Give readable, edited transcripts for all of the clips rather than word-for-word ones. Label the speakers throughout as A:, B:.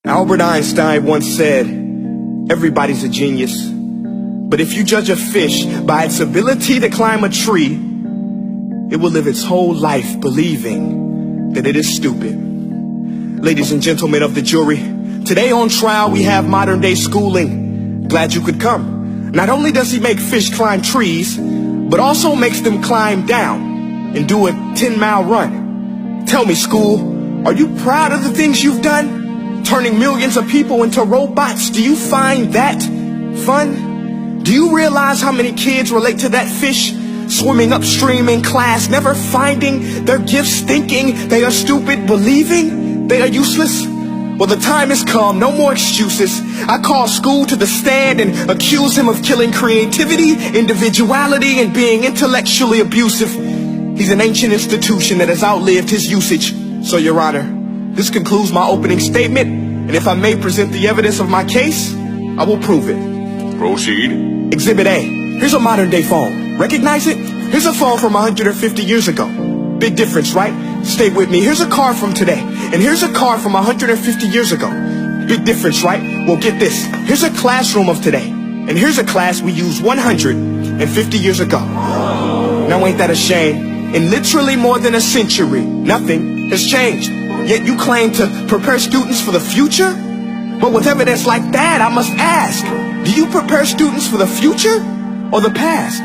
A: Albert Einstein once said, everybody's a genius, but if you judge a fish by its ability to climb a tree, it will live its whole life believing that it is stupid. Ladies and gentlemen of the jury, today on trial we have modern day schooling. Glad you could come. Not only does he make fish climb trees, but also makes them climb down and do a 10-mile run. Tell me, school, are you proud of the things you've done? Turning millions of people into robots, do you find that fun? Do you realize how many kids relate to that fish swimming upstream in class, never finding their gifts, thinking they are stupid, believing they are useless? Well, the time has come, no more excuses. I call school to the stand and accuse him of killing creativity, individuality, and being intellectually abusive. He's an ancient institution that has outlived his usage. So, Your Honor, this concludes my opening statement, and if I may present the evidence of my case, I will prove it.
B: Proceed.
A: Exhibit A. Here's a modern day phone. Recognize it? Here's a phone from 150 years ago. Big difference, right? Stay with me. Here's a car from today, and here's a car from 150 years ago. Big difference, right? Well, get this. Here's a classroom of today, and here's a class we used 150 years ago. Now ain't that a shame? In literally more than a century, nothing has changed. Yet you claim to prepare students for the future? But with evidence like that, I must ask, do you prepare students for the future or the past?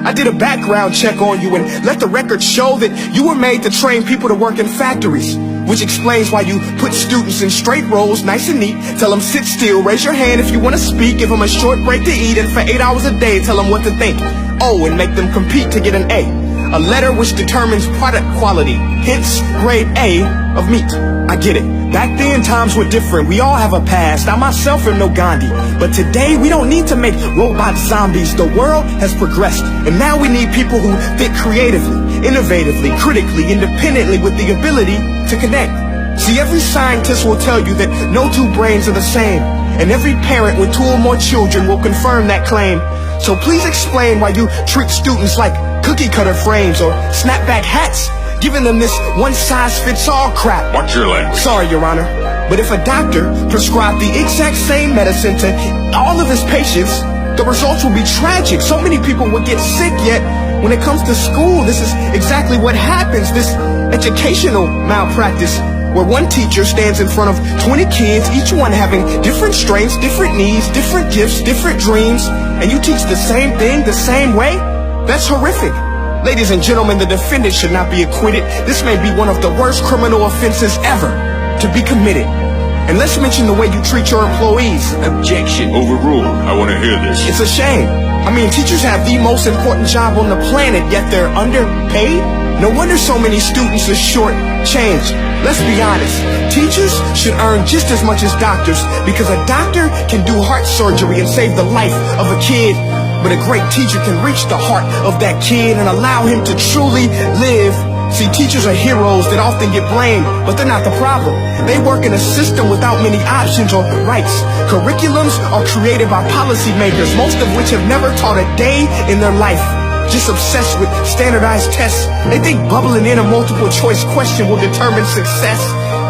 A: I did a background check on you and let the record show that you were made to train people to work in factories, which explains why you put students in straight rows, nice and neat, tell them sit still, raise your hand if you want to speak, give them a short break to eat, and for 8 hours a day tell them what to think. Oh, and make them compete to get an A letter which determines product quality, hence grade A of meat. I get it. Back then, times were different. We all have a past. I myself am no Gandhi. But today, we don't need to make robot zombies. The world has progressed. And now we need people who think creatively, innovatively, critically, independently, with the ability to connect. See, every scientist will tell you that no two brains are the same. And every parent with 2 or more children will confirm that claim. So please explain why you treat students like cookie cutter frames or snapback hats, giving them this one-size-fits-all crap.
B: Watch your language.
A: Sorry, Your Honor, but if a doctor prescribed the exact same medicine to all of his patients, the results will be tragic. So many people will get sick, yet when it comes to school, this is exactly what happens, this educational malpractice, where one teacher stands in front of 20 kids, each one having different strengths, different needs, different gifts, different dreams, and you teach the same thing the same way? That's horrific. Ladies and gentlemen, the defendant should not be acquitted. This may be one of the worst criminal offenses ever to be committed. And let's mention the way you treat your employees.
B: Objection. Overruled. I want to hear this.
A: It's a shame. I mean, teachers have the most important job on the planet, yet they're underpaid? No wonder so many students are short-changed. Let's be honest. Teachers should earn just as much as doctors, because a doctor can do heart surgery and save the life of a kid. But a great teacher can reach the heart of that kid and allow him to truly live. See, teachers are heroes that often get blamed, but they're not the problem. They work in a system without many options or rights. Curriculums are created by policymakers, most of which have never taught a day in their life. Just obsessed with standardized tests. They think bubbling in a multiple choice question will determine success.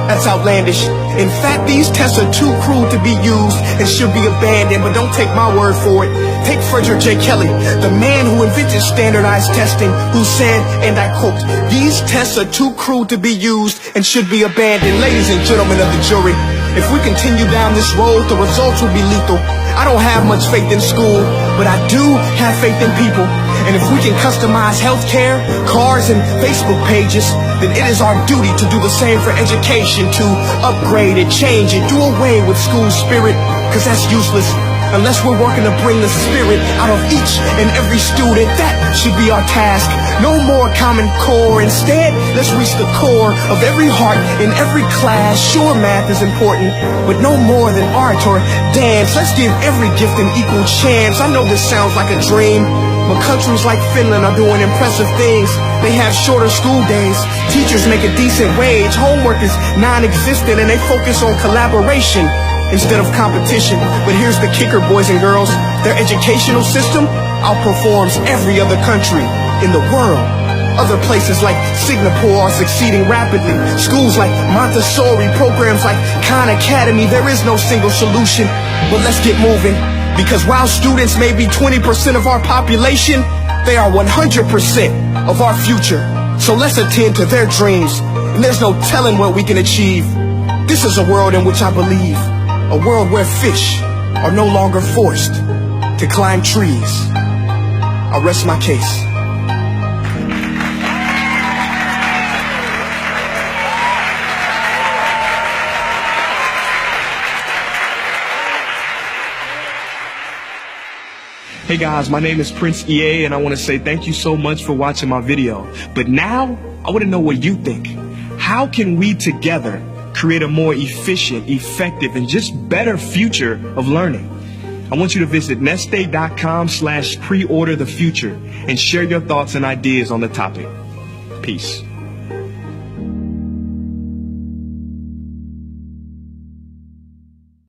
A: That's outlandish. In fact, these tests are too cruel to be used and should be abandoned, but don't take my word for it. Take Frederick J. Kelly, the man who invented standardized testing, who said, and I quote, "These tests are too cruel to be used and should be abandoned." Ladies and gentlemen of the jury, if we continue down this road, the results will be lethal. I don't have much faith in school, but I do have faith in people. And if we can customize healthcare, cars, and Facebook pages, then it is our duty to do the same for education, to upgrade it, change it, do away with school spirit, because that's useless. Unless we're working to bring the spirit out of each and every student, that should be our task. No more Common Core. Instead, let's reach the core of every heart in every class. Sure, math is important, but no more than art or dance. Let's give every gift an equal chance. I know this sounds like a dream, but countries like Finland are doing impressive things. They have shorter school days. Teachers make a decent wage. Homework is non-existent, and they focus on collaboration instead of competition. But here's the kicker, boys and girls. Their educational system outperforms every other country in the world. Other places like Singapore are succeeding rapidly. Schools like Montessori, programs like Khan Academy. There is no single solution, but let's get moving. Because while students may be 20% of our population, they are 100% of our future. So let's attend to their dreams, and there's no telling what we can achieve. This is a world in which I believe, a world where fish are no longer forced to climb trees. I rest my case. Hey guys, my name is Prince EA, and I want to say thank you so much for watching my video. But now, I want to know what you think. How can we together create a more efficient, effective, and just better future of learning? I want you to visit netstate.com/preorder the future and share your thoughts and ideas on the topic. Peace.